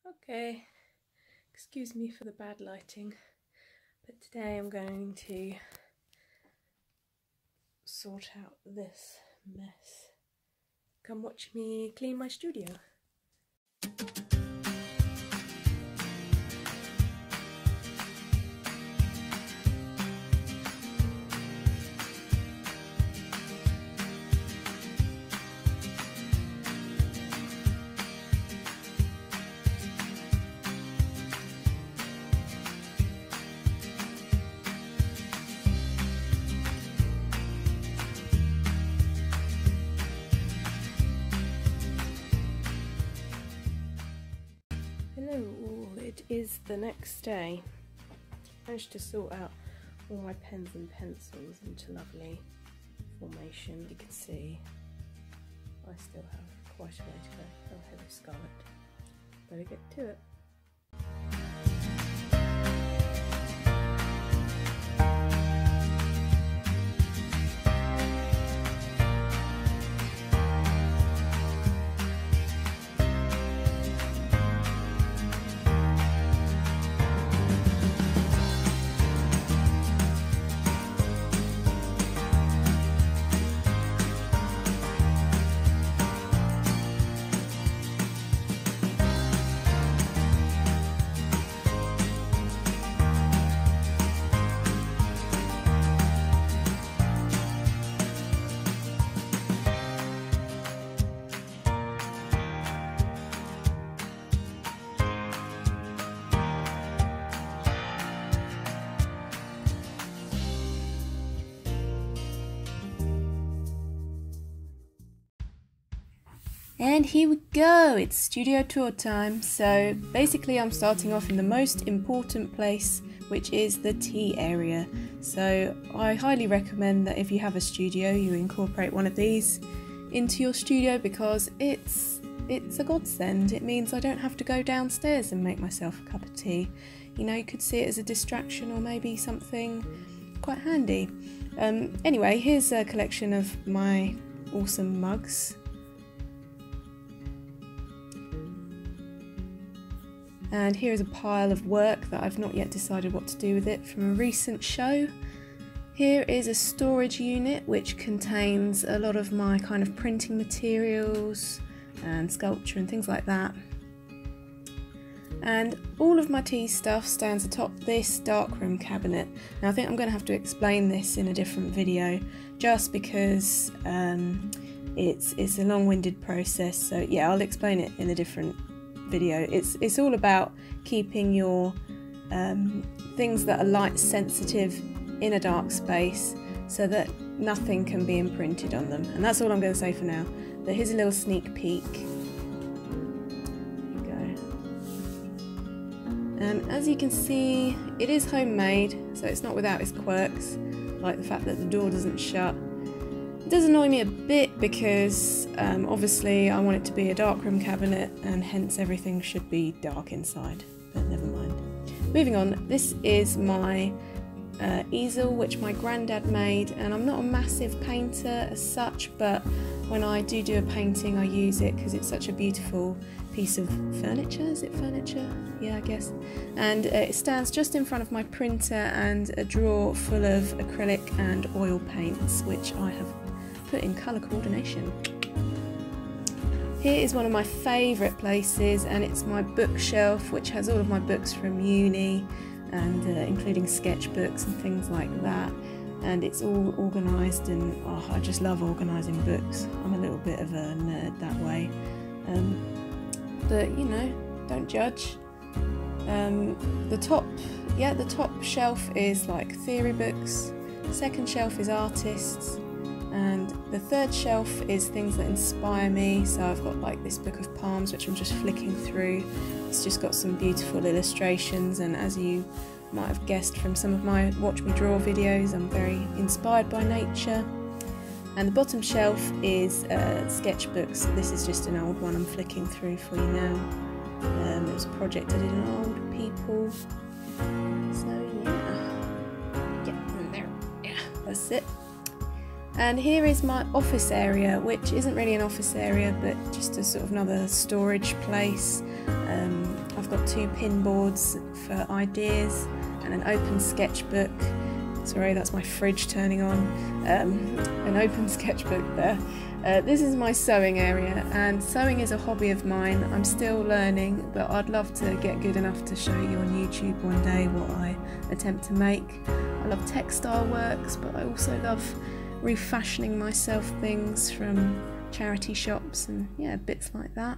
Okay, excuse me for the bad lighting, but today I'm going to sort out this mess. Come watch me clean my studio. Hello all, it is the next day. I managed to sort out all my pens and pencils into lovely formation. You can see I still have quite a way to go. Oh, hello Scarlet. Better get to it. And here we go, it's studio tour time. So basically I'm starting off in the most important place, which is the tea area. So I highly recommend that if you have a studio, you incorporate one of these into your studio, because it's a godsend. It means I don't have to go downstairs and make myself a cup of tea. You know, you could see it as a distraction or maybe something quite handy. Anyway, here's a collection of my awesome mugs. And here is a pile of work that I've not yet decided what to do with it from a recent show. Here is a storage unit which contains a lot of my kind of printing materials and sculpture and things like that. And all of my tea stuff stands atop this darkroom cabinet. Now I think I'm going to have to explain this in a different video, just because it's a long-winded process. So yeah, I'll explain it in a different video. It's all about keeping your things that are light sensitive in a dark space so that nothing can be imprinted on them, and that's all I'm going to say for now. But here's a little sneak peek. There you go. And as you can see, it is homemade, so it's not without its quirks, like the fact that the door doesn't shut. It does annoy me a bit because obviously I want it to be a darkroom cabinet, and hence everything should be dark inside, but never mind. Moving on, this is my easel which my granddad made, and I'm not a massive painter as such, but when I do a painting I use it because it's such a beautiful piece of furniture. Is it furniture? Yeah, I guess. And it stands just in front of my printer and a drawer full of acrylic and oil paints which I have put in colour coordination. Here is one of my favourite places, and it's my bookshelf which has all of my books from uni, and including sketchbooks and things like that, and it's all organised, and oh, I just love organising books. I'm a little bit of a nerd that way, but you know, don't judge. The top shelf is like theory books, the second shelf is artists, and the third shelf is things that inspire me. So I've got like this book of poems which I'm just flicking through. It's just got some beautiful illustrations, and as you might have guessed from some of my Watch Me Draw videos, I'm very inspired by nature. And the bottom shelf is sketchbooks. This is just an old one I'm flicking through for you now. It was a project I did on old people. So yeah, there, yeah, that's it. And here is my office area, which isn't really an office area, but just a sort of another storage place. I've got 2 pin boards for ideas and an open sketchbook. Sorry, that's my fridge turning on. An open sketchbook there. This is my sewing area, and sewing is a hobby of mine. I'm still learning, but I'd love to get good enough to show you on YouTube one day what I attempt to make. I love textile works, but I also love refashioning myself things from charity shops and yeah, bits like that.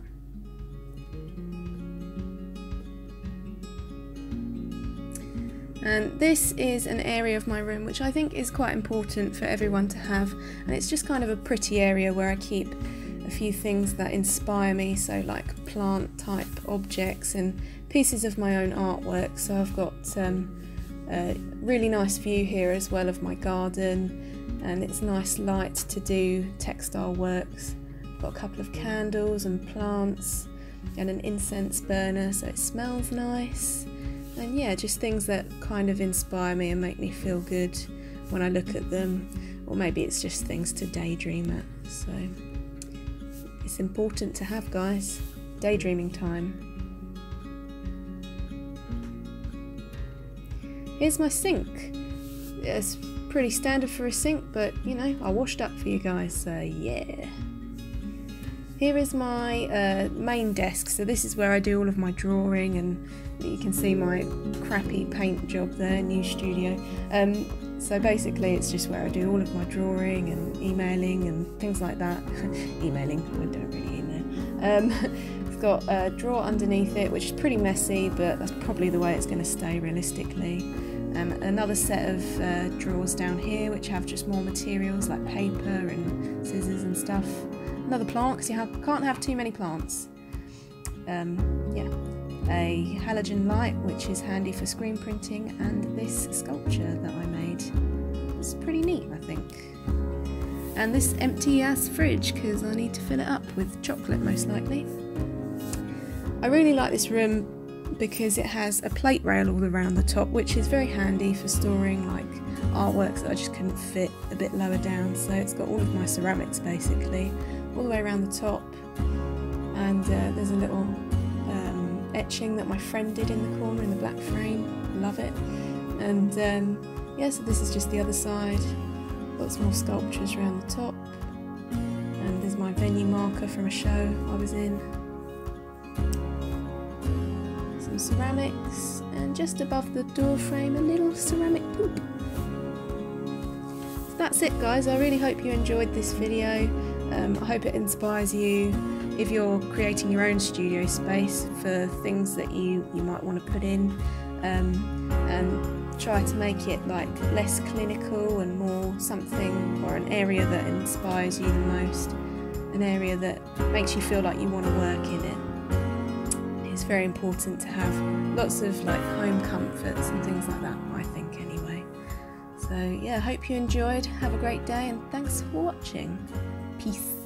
And this is an area of my room which I think is quite important for everyone to have, and it's just kind of a pretty area where I keep a few things that inspire me, so like plant type objects and pieces of my own artwork. So I've got a really nice view here as well of my garden, and it's nice light to do textile works. I've got a couple of candles and plants and an incense burner so it smells nice. And yeah, just things that kind of inspire me and make me feel good when I look at them, or maybe it's just things to daydream at. So it's important to have, guys, daydreaming time. Here's my sink. It's pretty standard for a sink, but you know, I washed up for you guys, so yeah. Here is my main desk, so this is where I do all of my drawing, and you can see my crappy paint job there, new studio. So basically it's just where I do all of my drawing and emailing and things like that. Emailing, I don't really email. It's got a drawer underneath it, which is pretty messy, but that's probably the way it's going to stay realistically. Another set of drawers down here, which have just more materials like paper and scissors and stuff. Another plant, because you can't have too many plants. Yeah, a halogen light, which is handy for screen printing, and this sculpture that I made. It's pretty neat, I think. And this empty ass fridge, because I need to fill it up with chocolate most likely. I really like this room because it has a plate rail all around the top, which is very handy for storing like artworks that I just couldn't fit a bit lower down. So it's got all of my ceramics basically all the way around the top, and there's a little etching that my friend did in the corner in the black frame. Love it. And yeah, so this is just the other side. Lots more sculptures around the top, and there's my venue marker from a show I was in. Some ceramics, and just above the door frame a little ceramic poop. So that's it, guys. I really hope you enjoyed this video. I hope it inspires you if you're creating your own studio space for things that you might want to put in, and try to make it like less clinical and more something, or an area that inspires you the most, an area that makes you feel like you want to work in it. It's very important to have lots of like home comforts and things like that, I think anyway. So yeah, I hope you enjoyed. Have a great day, and thanks for watching. Peace.